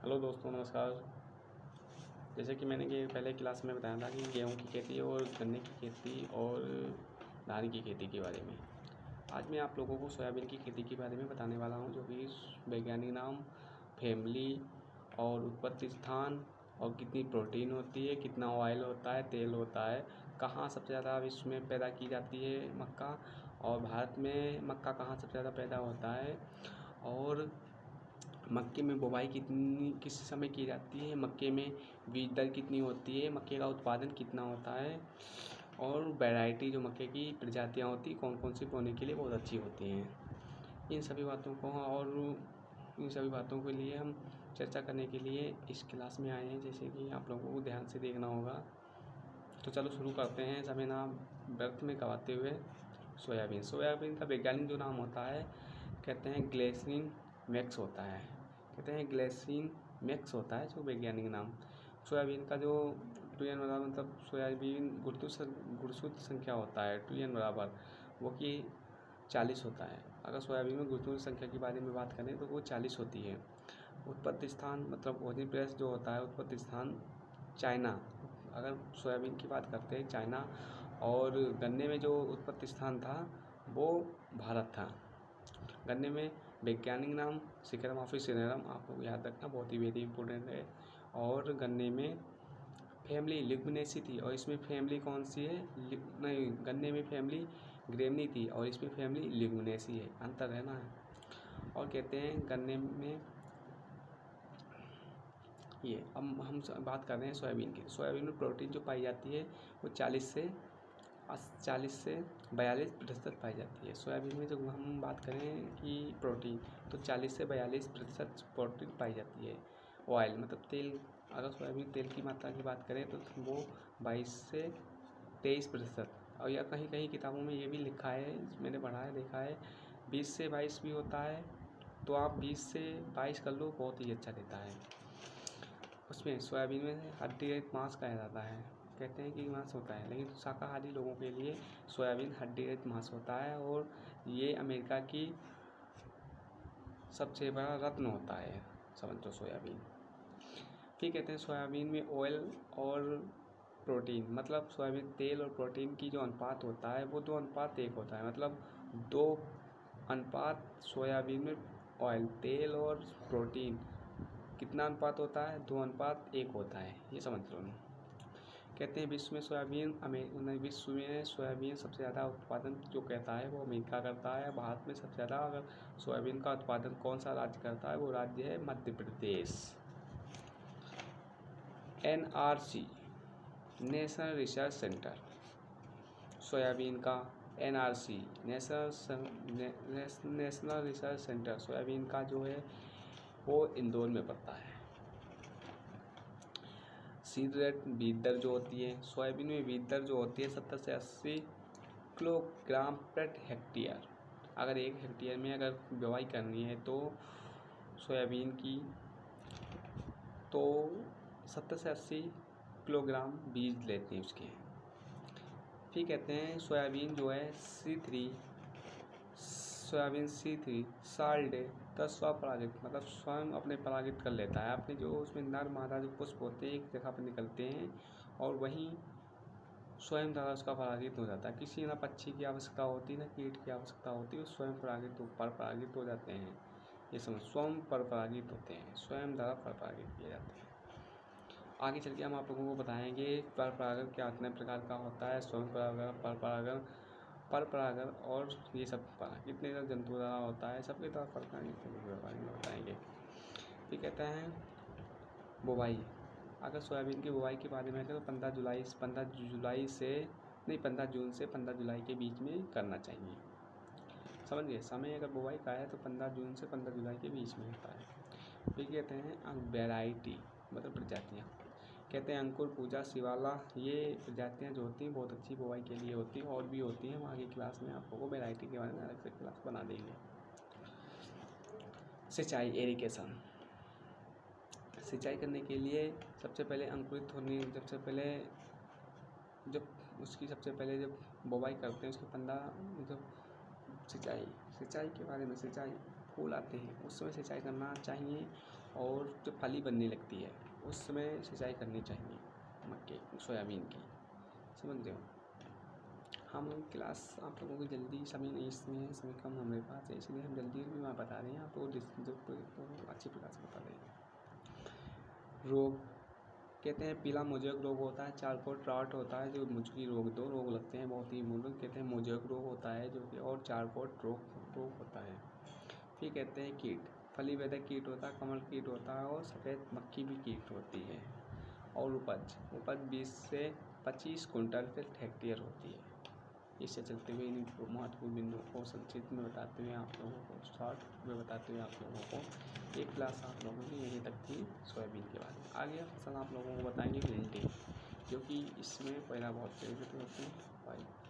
Hello दोस्तों, नमस्कार। जैसे कि मैंने कि पहले क्लास में बताया था कि गेहूं की खेती और गन्ने की खेती और धान की खेती के बारे में। आज मैं आप लोगों को सोयाबीन की खेती के बारे में बताने वाला हूं, जो कि वैज्ञानिक नाम, फैमिली और उत्पत्ति स्थान और कितनी प्रोटीन होती है, कितना ऑयल होता है, तेल होता है, कहाँ सबसे ज़्यादा विश्व में पैदा की जाती है मक्का, और भारत में मक्का कहाँ सबसे ज़्यादा पैदा होता है, और मक्के में बुवाई किस समय की जाती है, मक्के में बीज दर कितनी होती है, मक्के का उत्पादन कितना होता है, और वैरायटी जो मक्के की प्रजातियाँ होती कौन कौन सी बोने के लिए बहुत अच्छी होती हैं। इन सभी बातों के लिए हम चर्चा करने के लिए इस क्लास में आए हैं, जैसे कि आप लोगों को ध्यान से देखना होगा। तो चलो शुरू करते हैं, समय नाम व्यर्थ में गवाते हुए। सोयाबीन का वैज्ञानिक जो नाम होता है, कहते हैं ग्लेसिन मैक्स होता है। जो वैज्ञानिक नाम। सोयाबीन का जो ट्रिलियन बराबर मतलब सोयाबीन गुणसूत्र संख्या होता है ट्रिलियन बराबर, वो कि 40 होता है। अगर सोयाबीन में गुणसूत्र संख्या के बारे में बात करें तो वो 40 होती है। उत्पत्ति स्थान मतलब ओरिजिन प्लेस जो होता है, उत्पत्ति स्थान चाइना। अगर सोयाबीन की बात करते हैं चाइना, और गन्ने में जो उत्पत्ति स्थान था वो भारत था। गन्ने में वैज्ञानिक नाम सिकरम ऑफिसिनेरम, आप लोग याद रखना, बहुत ही वेरी इंपॉर्टेंट है। और गन्ने में फैमिली लिग्यूमिनेसी थी, और इसमें फैमिली कौन सी है, नहीं, गन्ने में फैमिली ग्रेमनी थी और इसमें फैमिली लिग्यूमिनेसी है, अंतर है ना। और कहते हैं गन्ने में ये, अब हम बात कर रहे हैं सोयाबीन की। सोयाबीन में प्रोटीन जो पाई जाती है वो 40 से 42% पाई जाती है। सोयाबीन में जब हम बात करें कि प्रोटीन, तो 40 से 42% प्रोटीन पाई जाती है। ऑयल मतलब तेल, अगर सोयाबीन तेल की मात्रा की बात करें तो वो 22 से 23%, और या कहीं कहीं किताबों में ये भी लिखा है, मैंने पढ़ा है, देखा है 20 से 22 भी होता है। तो आप 20 से 22 कर लो, बहुत ही अच्छा रहता है। उसमें सोयाबीन में हड्डी रहित मांस खाया जाता है, कहते हैं कि मांस होता है, लेकिन शाकाहारी लोगों के लिए सोयाबीन हड्डी रहित मांस होता है, और ये अमेरिका की सबसे बड़ा रत्न होता है, समझो सोयाबीन। फिर कहते हैं सोयाबीन में ऑयल और प्रोटीन, मतलब सोयाबीन तेल और प्रोटीन की जो अनुपात होता है वो 2:1 होता है। मतलब 2:, सोयाबीन में ऑयल, तेल और प्रोटीन कितना अनुपात होता है, 2:1 होता है, ये समझ लो। कहते हैं विश्व में सोयाबीन सबसे ज़्यादा उत्पादन जो कहता है वो अमेरिका करता है। भारत में सबसे ज़्यादा अगर सोयाबीन का उत्पादन कौन सा राज्य करता है, वो राज्य है Madhya Pradesh. NRC national research centre, soybean का NRC national research centre soybean का जो है वो इंदौर में पड़ता है। सीड रेट बीज दर जो होती है, सोयाबीन में बीज दर जो होती है 70 से 80 किलोग्राम प्रति हेक्टेयर। अगर 1 हेक्टेयर में अगर बुवाई करनी है तो सोयाबीन की, तो 70 से 80 किलोग्राम बीज लेते हैं उसके। फिर कहते हैं सोयाबीन जो है C3 साल्ट तो स्वपरागित, मतलब स्वयं अपने परागित कर लेता है। अपने जो उसमें नर मादा जो पुष्प होते हैं एक जगह पर निकलते हैं, और वहीं स्वयं द्वारा उसका परागित हो जाता है। किसी ना पक्षी की आवश्यकता होती है, ना कीट की आवश्यकता होती है, वो स्वयं परागित हो जाते हैं। ये समझ, स्वयं परपरागित होते हैं, स्वयं द्वारा परपरागित किए जाते हैं। आगे चल के हम आप लोगों को बताएंगे परपरागण क्या कितने प्रकार का होता है, स्वयं परागण, परपरागण और ये सब कितने जंतु द्वारा होता है, सबके द्वारा परपरागण के बारे में बताएंगे। फिर कहते हैं बुवाई। अगर सोयाबीन की बुवाई के बारे में करें तो 15 जून से 15 जुलाई के बीच में करना चाहिए। समझ गए, समय अगर बुवाई का है तो 15 जून से 15 जुलाई के बीच में होता है। फिर कहते हैं वैरायटी मतलब प्रजातियाँ, कहते हैं अंकुर, पूजा, शिवाला, ये प्रजातियाँ जो होती हैं बहुत अच्छी बुवाई के लिए होती हैं, और भी होती हैं। हम आगे क्लास में आप लोगों को वैरायटी के बारे में अलग से क्लास बना देंगे। सिंचाई, इरिगेशन। सिंचाई करने के लिए सबसे पहले अंकुरित होने, सबसे पहले जब बुवाई करते हैं उसके 15 सिंचाई के बारे में। सिंचाई फूल आते हैं उस समय सिंचाई करना चाहिए, और जब फली बनने लगती है उस समय सिंचाई करनी चाहिए मक्के सोयाबीन की। समझ रहे हो। हम क्लास आप लोगों की जल्दी समय नहीं इसमें समय कम हमारे पास है, इसलिए हम जल्दी भी वहाँ बता रहे हैं आपको, अच्छी प्रकार से बता रहे हैं। रोग कहते हैं पीला मोजेक रोग होता है, चारकोट रॉट होता है जो मुझकी रोग, 2 रोग लगते हैं बहुत ही मूल, कहते हैं मोजेक रोग होता है जो कि, और चारकोट रोग होता है। फिर कहते हैं कीट, फली वेदक कीट होता है, कमल कीट होता है, और सफ़ेद मक्खी भी कीट होती है। और उपज 20 से 25 कुंटल प्रति हेक्टेयर होती है। इससे चलते हुए इन महत्वपूर्ण बिंदुओं को संक्षिप्त में बताते हुए आप लोगों को, शॉर्ट में बताते हुए आप लोगों को एक क्लास आप लोगों की यहीं तक थी सोयाबीन के बारे में। आगे फसल आप लोगों को बताएंगे भिंडी, जो कि इसमें पहला बहुत प्रेरित होती है।